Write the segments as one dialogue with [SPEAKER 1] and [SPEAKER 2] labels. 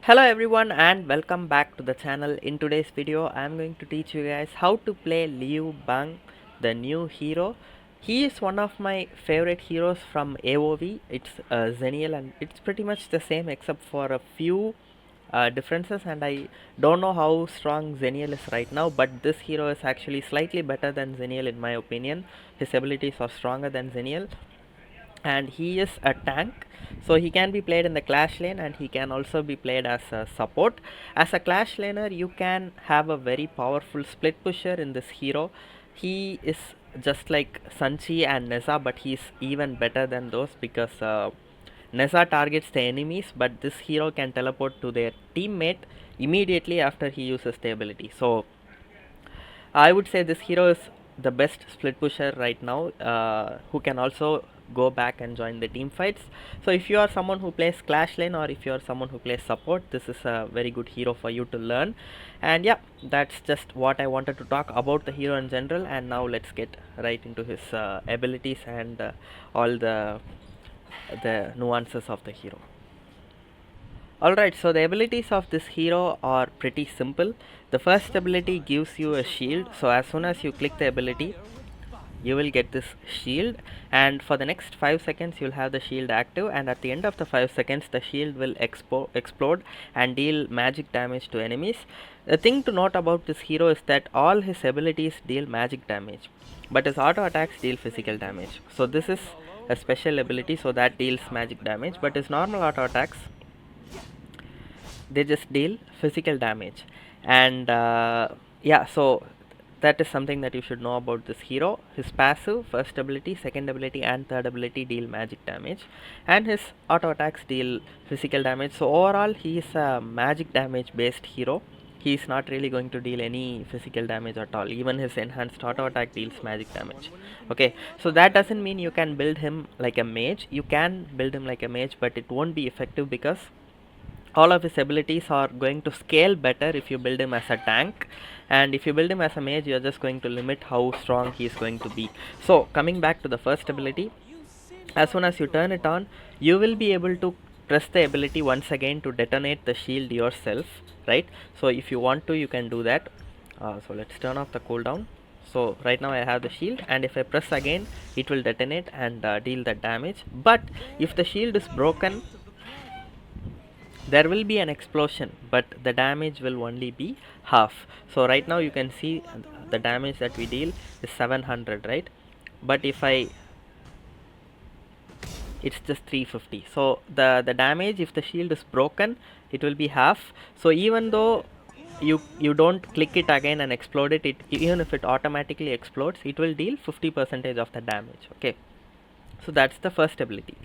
[SPEAKER 1] Hello everyone and welcome back to the channel. In today's video I am going to teach you guys how to play Liu Bang, the new hero. He is one of my favorite heroes from AoV. It's Zenial and it's pretty much the same except for a few differences, and I don't know how strong Zenial is right now, but this hero is actually slightly better than Zenial in my opinion. His abilities are stronger than Zenial and he is a tank, so he can be played in the clash lane and he can also be played as a support. As a clash laner you can have a very powerful split pusher in this hero. He is just like Sanchi and Neza, but he's even better than those because Neza targets the enemies, but this hero can teleport to their teammate immediately after he uses the ability. So I would say this hero is the best split pusher right now, who can also go back and join the team fights. So if you are someone who plays clash lane or if you are someone who plays support, this is a very good hero for you to learn. And yeah, that's just what I wanted to talk about the hero in general. And now let's get right into his abilities and all the nuances of the hero. Alright, so the abilities of this hero are pretty simple. The first ability gives you a shield, so as soon as you click the ability you will get this shield, and for the next 5 seconds you'll have the shield active, and at the end of the 5 seconds the shield will explode and deal magic damage to enemies. The thing to note about this hero is that all his abilities deal magic damage, but his auto attacks deal physical damage. So this is a special ability, so that deals magic damage, but his normal auto attacks, they just deal physical damage. And yeah, so that is something that you should know about this hero. His passive, first ability, second ability and third ability deal magic damage, and his auto attacks deal physical damage. So overall he is a magic damage based hero. He is not really going to deal any physical damage at all. Even his enhanced auto attack deals magic damage. Okay, so that doesn't mean you can build him like a mage. You can build him like a mage, but it won't be effective because all of his abilities are going to scale better if you build him as a tank, and if you build him as a mage you're just going to limit how strong he is going to be. So coming back to the first ability, as soon as you turn it on you will be able to press the ability once again to detonate the shield yourself, right? So if you want to you can do that. So let's turn off the cooldown. So right now I have the shield, and if I press again it will detonate and deal the damage, but if the shield is broken there will be an explosion, but the damage will only be half. So right now you can see the damage that we deal is 700, right? But if I, it's just 350. So the damage, if the shield is broken, it will be half. So even though you don't click it again and explode it, even if it automatically explodes, it will deal 50% of the damage. Okay, so that's the first ability.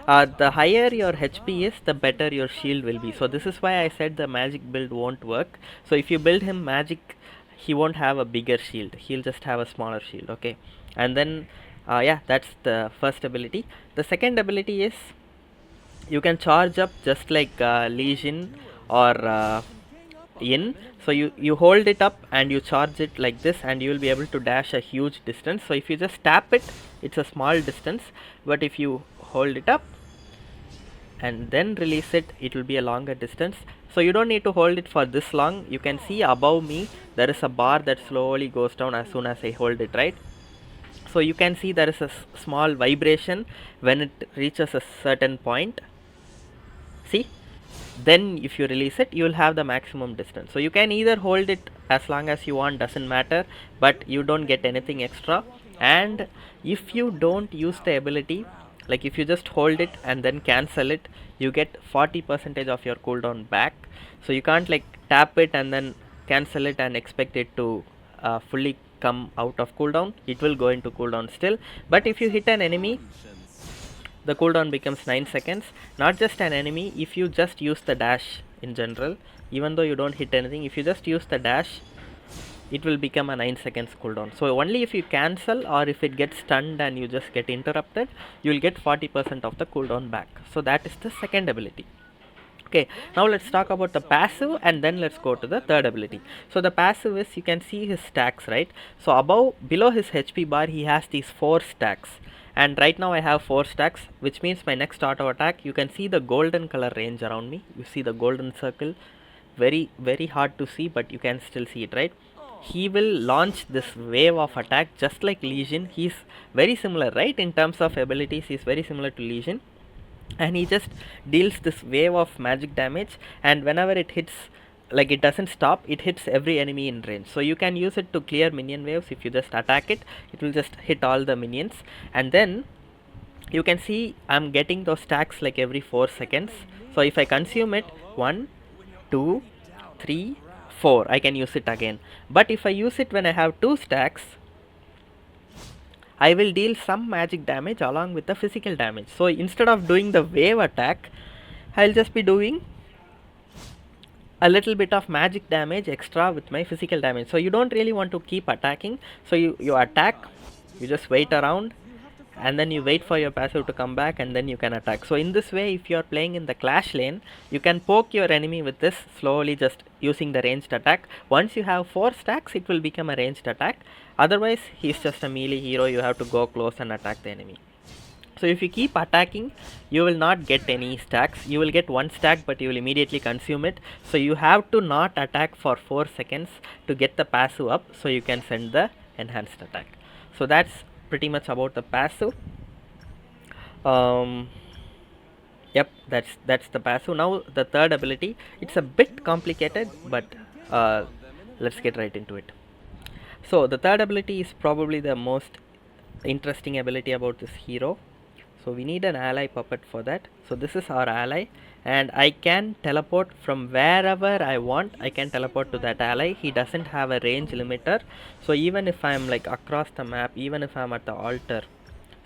[SPEAKER 1] The higher your HP is, the better your shield will be. So this is why I said the magic build won't work. So if you build him magic, he won't have a bigger shield, he'll just have a smaller shield. Okay, and then yeah, that's the first ability. The second ability is you can charge up just like Legion or in. So you hold it up and you charge it like this, and you will be able to dash a huge distance. So if you just tap it, it's a small distance, but if you hold it up and then release it, it will be a longer distance. So you don't need to hold it for this long. You can see above me there is a bar that slowly goes down as soon as I hold it, right? So you can see there is a small vibration when it reaches a certain point. See, then if you release it you will have the maximum distance. So you can either hold it as long as you want, doesn't matter, but you don't get anything extra. And if you don't use the ability, like if you just hold it and then cancel it, you get 40% of your cooldown back. So you can't like tap it and then cancel it and expect it to fully come out of cooldown. It will go into cooldown still, but if you hit an enemy the cooldown becomes 9 seconds. Not just an enemy, if you just use the dash in general, even though you don't hit anything, if you just use the dash it will become a 9 seconds cooldown. So only if you cancel or if it gets stunned and you just get interrupted, you will get 40% of the cooldown back. So that is the second ability. Okay, now let's talk about the passive and then let's go to the third ability. So the passive is, you can see his stacks, right? So below his HP bar he has these 4 stacks, and right now I have 4 stacks, which means my next auto attack, you can see the golden color range around me. You see the golden circle, very hard to see, but you can still see it, right? He will launch this wave of attack just like Legion. He's very similar, right? In terms of abilities, he's very similar to Legion, and he just deals this wave of magic damage, and whenever it hits, like, it doesn't stop, it hits every enemy in range. So you can use it to clear minion waves. If you just attack it, it will just hit all the minions, and then you can see I'm getting those stacks like every 4 seconds. So if I consume it, 1 2 3 4, I can use it again. But if I use it when I have 2 stacks, I will deal some magic damage along with the physical damage. So instead of doing the wave attack, I'll just be doing a little bit of magic damage extra with my physical damage. So you don't really want to keep attacking. So you attack, you just wait around, and then you wait for your passive to come back, and then you can attack. So in this way, if you are playing in the clash lane, you can poke your enemy with this slowly, just using the ranged attack. Once you have 4 stacks, it will become a ranged attack. Otherwise, he's just a melee hero. You have to go close and attack the enemy. So if you keep attacking, you will not get any stacks. You will get 1 stack, but you will immediately consume it. So you have to not attack for 4 seconds to get the passive up, so you can send the enhanced attack. So that's pretty much about the passive. Yep, that's the passive. Now the third ability, it's a bit complicated, but let's get right into it. So the third ability is probably the most interesting ability about this hero. So we need an ally puppet for that. So this is our ally, and I can teleport from wherever I want. I can teleport to that ally. He doesn't have a range limiter. So even if I'm like across the map, even if I'm at the altar,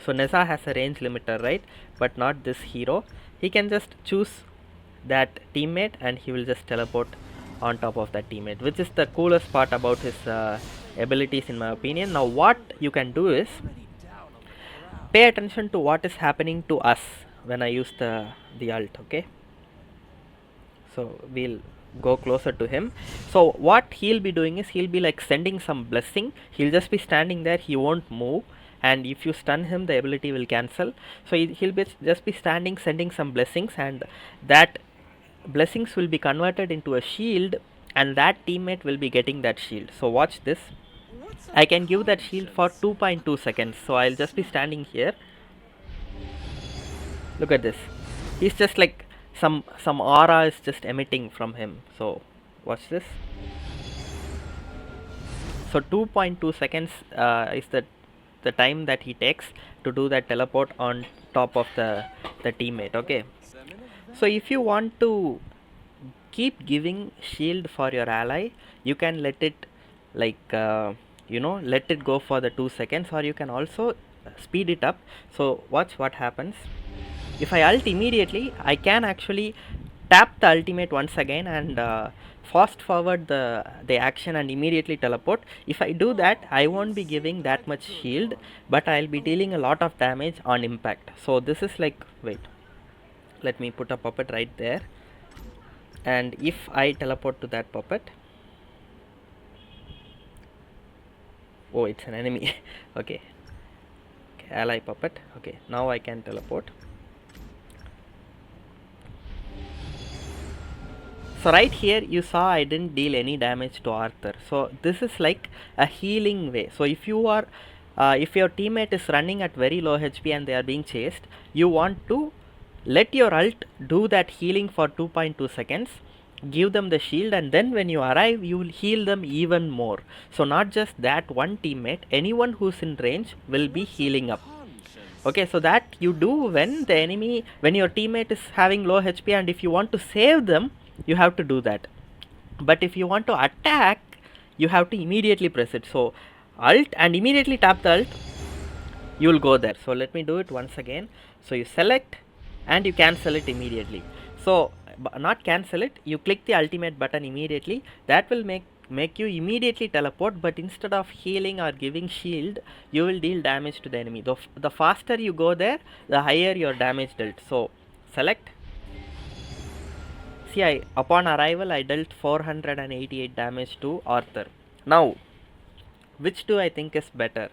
[SPEAKER 1] so Neza has a range limiter, right? But not this hero. He can just choose that teammate and he will just teleport on top of that teammate, which is the coolest part about his abilities in my opinion. Now what you can do is pay attention to what is happening to us when I use the alt, okay? So we'll go closer to him. So what he'll be doing is he'll be like sending some blessing. He'll just be standing there, he won't move, and if you stun him, the ability will cancel. So he'll be just be standing, sending some blessings, and that blessings will be converted into a shield, and that teammate will be getting that shield. So watch this. I can give that shield for 2.2 seconds. So I'll just be standing here. Look at this. He's just like some aura is just emitting from him. So watch this. So 2.2 seconds is the time that he takes to do that teleport on top of the teammate, okay? So if you want to keep giving shield for your ally, you can let it like let it go for the 2 seconds, or you can also speed it up. So watch what happens. If I ult immediately, I can actually tap the ultimate once again and fast forward the action and immediately teleport. If I do that, I won't be giving that much shield, but I'll be dealing a lot of damage on impact. So this is like, wait, let me put a puppet right there, and if I teleport to that puppet, oh, it's an enemy. Okay, ally puppet. Okay, now I can teleport. So right here you saw I didn't deal any damage to Arthur. So this is like a healing way. So if you are if your teammate is running at very low HP and they are being chased, you want to let your ult do that healing for 2.2 seconds, give them the shield, and then when you arrive, you will heal them even more. So not just that one teammate, anyone who's in range will be healing up. Okay, so that you do when the enemy, when your teammate is having low HP, and if you want to save them, you have to do that. But if you want to attack, you have to immediately press it. So alt and immediately tap the alt, you will go there. So let me do it once again. So you select and you cancel it immediately. So not cancel it, you click the ultimate button immediately. That will make you immediately teleport, but instead of healing or giving shield, you will deal damage to the enemy. The faster you go there, the higher your damage dealt. So select. See, upon arrival I dealt 488 damage to Arthur. Now Which do I think is better?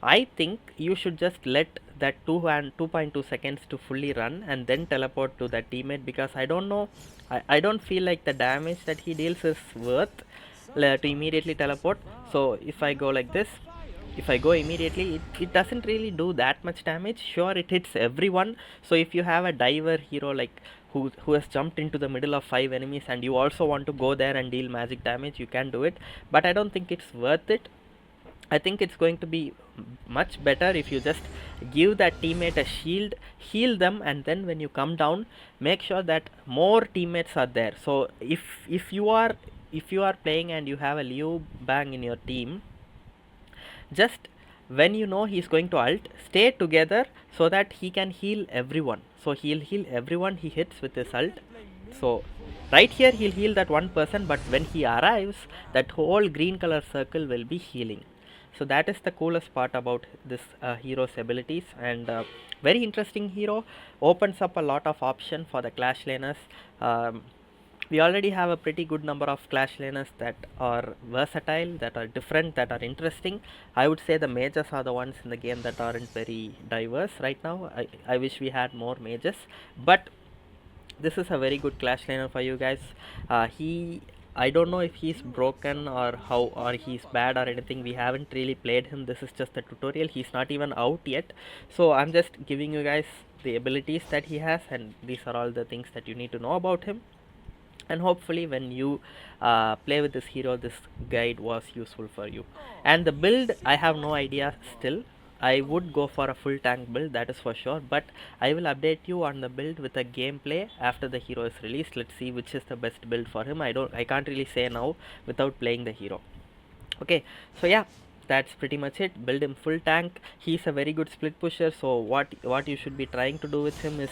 [SPEAKER 1] I think you should just let that 2.2 seconds to fully run and then teleport to that teammate, because I don't know, I don't feel like the damage that he deals is worth to immediately teleport. So if I go like this, if I go immediately, it doesn't really do that much damage. Sure, it hits everyone. So if you have a diver hero like who has jumped into the middle of 5 enemies and you also want to go there and deal magic damage, you can do it, but I don't think it's worth it. I think it's going to be much better if you just give that teammate a shield, heal them, and then when you come down, make sure that more teammates are there. So if you are playing and you have a Liu Bang in your team, just when you know he's going to ult, stay together so that he can heal everyone. So he'll heal everyone he hits with his ult. So right here he'll heal that one person, but when he arrives, that whole green color circle will be healing. So that is the coolest part about this hero's abilities, and very interesting hero, opens up a lot of option for the clash laners. um, we already have a pretty good number of clash laners that are versatile, that are different, that are interesting. I would say the mages are the ones in the game that aren't very diverse right now. I wish we had more mages, but this is a very good clash laner for you guys. He I don't know if he's broken or how, or he's bad or anything. We haven't really played him. This is just a tutorial. He's not even out yet. So I'm just giving you guys the abilities that he has, and these are all the things that you need to know about him. And hopefully when you play with this hero, this guide was useful for you. And the build, I have no idea still. I would go for a full tank build, that is for sure, but I will update you on the build with a gameplay after the hero is released. Let's see which is the best build for him. I can't really say now without playing the hero. Okay, so yeah, that's pretty much it. Build him full tank. He's a very good split pusher, so what you should be trying to do with him is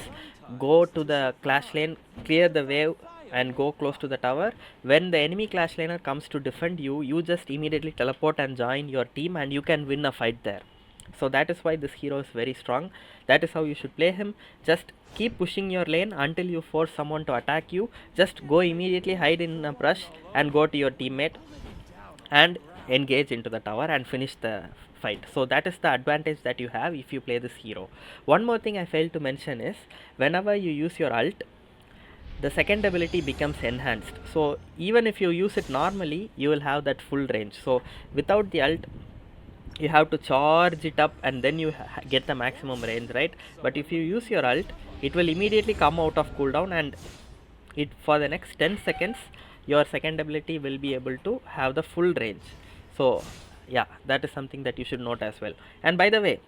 [SPEAKER 1] go to the clash lane, clear the wave, and go close to the tower. When the enemy clash laner comes to defend you, you just immediately teleport and join your team, and you can win a fight there. So that is why this hero is very strong. That is how you should play him. Just keep pushing your lane until you force someone to attack you. Just go immediately, hide in a brush, and go to your teammate and engage into the tower and finish the fight. So that is the advantage that you have if you play this hero. One more thing I failed to mention is, whenever you use your ult, the second ability becomes enhanced. So even if you use it normally, you will have that full range. So without the ult, you have to charge it up and then you get the maximum range, right? But if you use your ult, it will immediately come out of cooldown, and it for the next 10 seconds your second ability will be able to have the full range. So yeah, that is something that you should note as well. And by the way,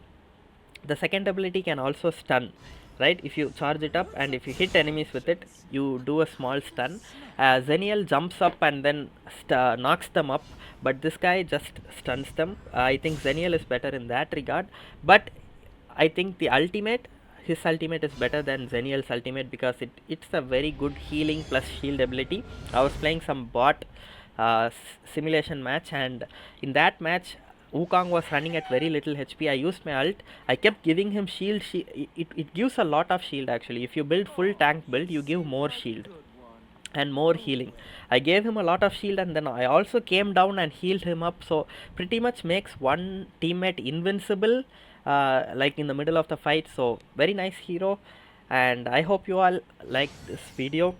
[SPEAKER 1] the second ability can also stun, right? If you charge it up and if you hit enemies with it, you do a small stun. Zenial jumps up and then knocks them up, but this guy just stuns them. I think Zenial is better in that regard, but I think the ultimate, his ultimate is better than Zenial's ultimate, because it's a very good healing plus shield ability. I was playing some bot simulation match, and in that match Wukong was running at very little HP. I used my ult. I kept giving him shield. It gives a lot of shield actually. If you build full tank build, you give more shield and more healing. I gave him a lot of shield, and then I also came down and healed him up. So pretty much makes one teammate invincible, like in the middle of the fight. So very nice hero, and I hope you all like this video.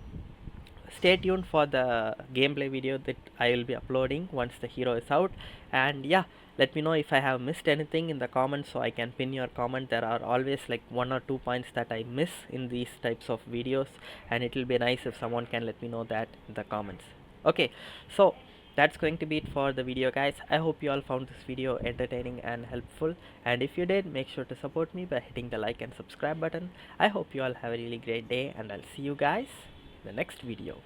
[SPEAKER 1] Stay tuned for the gameplay video that I will be uploading once the hero is out. And yeah, let me know if I have missed anything in the comments so I can pin your comment. There are always like 1 or 2 points that I miss in these types of videos, and it will be nice if someone can let me know that in the comments. Okay, so that's going to be it for the video, guys. I hope you all found this video entertaining and helpful, and if you did, make sure to support me by hitting the like and subscribe button. I hope you all have a really great day, and I'll see you guys in the next video.